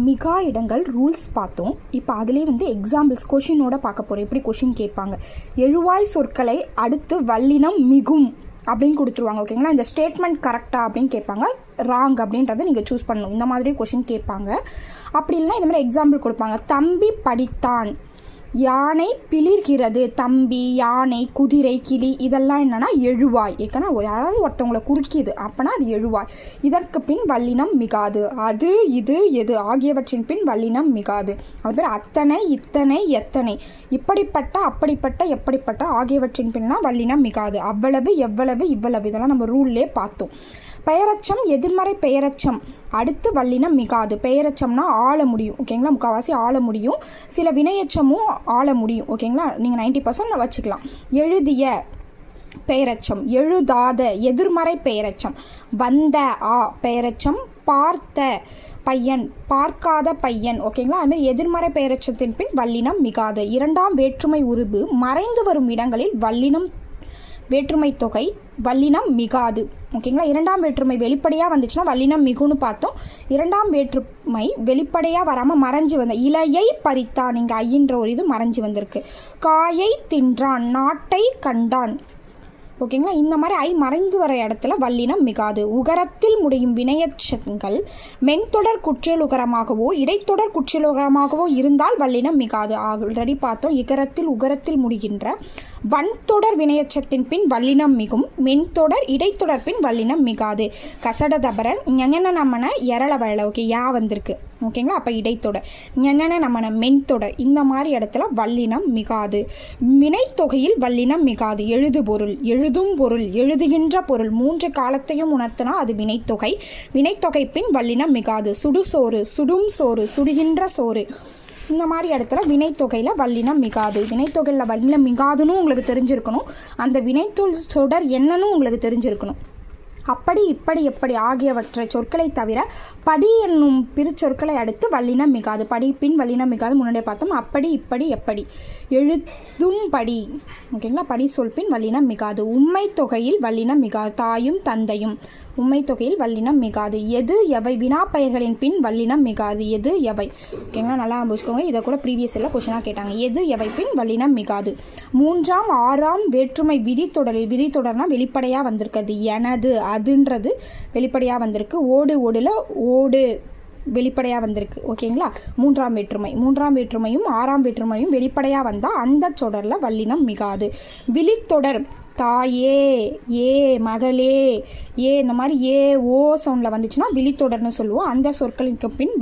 மிகா இடங்கள் ரூல்ஸ் பார்த்தோம். இப்போ அதிலே எக்ஸாம்பிள்ஸ் கொஷினோட பார்க்க போகிறோம். எப்படி கொஷின் கேட்பாங்க, எழுவாய் சொற்களை அடுத்து வல்லினம் மிகும் அப்படின்னு கொடுத்துருவாங்க. ஓகேங்களா, இந்த ஸ்டேட்மெண்ட் கரெக்டாக அப்படின்னு கேட்பாங்க. ராங் அப்படின்றத நீங்கள் சூஸ் பண்ணணும். இந்த மாதிரி கொஷின் கேட்பாங்க. அப்படி இல்லைன்னா இந்த மாதிரி எக்ஸாம்பிள் கொடுப்பாங்க. தம்பி படித்தான், யானை பிளிர்கிறது. தம்பி, யானை, குதிரை, கிளி இதெல்லாம் என்னென்னா எழுவாய். ஏன்னா யாராவது ஒருத்தவங்களை குறிக்கிது அப்போனா அது எழுவாய். இதற்கு பின் வல்லினம் மிகாது. அது, இது, எது ஆகியவற்றின் பின் வல்லினம் மிகாது. அது பேர் அத்தனை, இத்தனை, எத்தனை, இப்படிப்பட்ட, அப்படிப்பட்ட, எப்படிப்பட்ட ஆகியவற்றின் பின்னா வல்லினம் மிகாது. அவ்வளவு, எவ்வளவு, இவ்வளவு இதெல்லாம் நம்ம ரூல்லே பார்த்தோம். பெயரச்சம், எதிர்மறை பெயரச்சம் அடுத்து வல்லினம் மிகாது. பெயரச்சம்னா ஆள முடியும். ஓகேங்களா, முக்கால்வாசி ஆள முடியும். சில வினையச்சமும் ஆள முடியும். ஓகேங்களா, நீங்கள் 90% வச்சுக்கலாம். எழுதிய பெயரச்சம், எழுதாத எதிர்மறை பெயரச்சம். வந்த பெயரச்சம், பார்த்த பையன், பார்க்காத பையன். ஓகேங்களா, அதுமாதிரி எதிர்மறை பெயரச்சத்தின் பின் வல்லினம் மிகாது. இரண்டாம் வேற்றுமை உருபு மறைந்து வரும் இடங்களில் வல்லினம் வேற்றுமை தொகை வல்லினம் மிகாது. ஓகேங்களா, இரண்டாம் வேற்றுமை வெளிப்படையாக வந்துச்சுன்னா வல்லினம் மிகுன்னு பார்த்தோம். இரண்டாம் வேற்றுமை வெளிப்படையாக வராமல் மறைஞ்சு வந்த இலையை பறித்தான், இங்கே ஐயின்ற ஒரு இது மறைஞ்சு வந்திருக்கு. காயை தின்றான், நாட்டை கண்டான். ஓகேங்களா, இந்த மாதிரி ஐ மறைந்து வர இடத்துல வல்லினம் மிகாது. உகரத்தில் முடியும் வினையச்சங்கள் மென்தொடர் குற்றியலுகரமாகவோ இடைத்தொடர் குற்றியலுகரமாகவோ இருந்தால் வல்லினம் மிகாது. ஆல்ரெடி பார்த்தோம். இகரத்தில் உகரத்தில் முடிகின்ற வன்தொடர் வினையச்சத்தின் பின் வல்லினம் மிகும். மென்தொடர் இடைத்தொடர் பின் வல்லினம் மிகாது. கசடதபரன் ஞன நம்மன எரள வயல. ஓகே, யா வந்திருக்கு. ஓகேங்களா, அப்போ இடைத்தொடர். ஞன நம்மன மென்தொடர் இந்த மாதிரி இடத்துல வல்லினம் மிகாது. வினைத்தொகையில் வல்லினம் மிகாது. எழுது பொருள், எழுதும் பொருள், எழுதுகின்ற பொருள் மூன்று காலத்தையும் உணர்த்தினா அது வினைத்தொகை. வினைத்தொகை பின் வல்லினம் மிகாது. சுடுசோறு, சுடும் சோறு, சுடுகின்ற சோறு இந்த மாதிரி இடத்துல வினைத்தொகையில் வல்லினம் மிகாது. வினைத்தொகையில் வல்லினம் மிகாதுன்னு உங்களுக்கு தெரிஞ்சிருக்கணும். அந்த வினைத்தொடர் என்னன்னு உங்களுக்கு தெரிஞ்சிருக்கணும். அப்படி, இப்படி, எப்படி ஆகியவற்றை சொற்களை தவிர படி என்னும் பிறச்சொற்களை அடுத்து வல்லினம் மிகாது. படி பின் வல்லினம் மிகாது முன்னாடியே பார்த்தோம். அப்படி, இப்படி, எப்படி, எழுதும் படி. ஓகேங்களா, படி சொல் பின் வல்லினம் மிகாது. உண்மை தொகையில் வல்லினம் மிகாது. தாயும் தந்தையும் உண்மை தொகையில் வல்லினம் மிகாது. எது எவை வினாப்பெயர்களின் பின் வல்லினம் மிகாது. எது எவை. ஓகேங்களா, நல்லா புரிஞ்சுக்கோங்க. இதை கூட ப்ரீவியஸ் எல்லாம் கொஸ்டினாக கேட்டாங்க. எது எவை பின் வல்லினம் மிகாது. மூன்றாம் ஆறாம் வேற்றுமை விதித்தொடரில், விதித்தொடர்னா வெளிப்படையாக வந்திருக்கிறது. எனது, அதுன்றது வெளிப்படையாக வந்திருக்கு. ஓடு, ஓடுல ஓடு வெளிப்படையாக வந்திருக்கு. ஓகேங்களா, மூன்றாம் வேற்றுமையும் ஆறாம் வேற்றுமையும் வெளிப்படையாக வந்தால் அந்த தொடரில் வல்லினம் மிகாது. விழித்தொடர் தாயே, ஏ, மகளே, ஏ இந்த மாதிரி ஏ ஓ சவுண்டில் வந்துச்சுன்னா விழித்தொடர்னு சொல்லுவோம். அந்த சொற்களின் பின்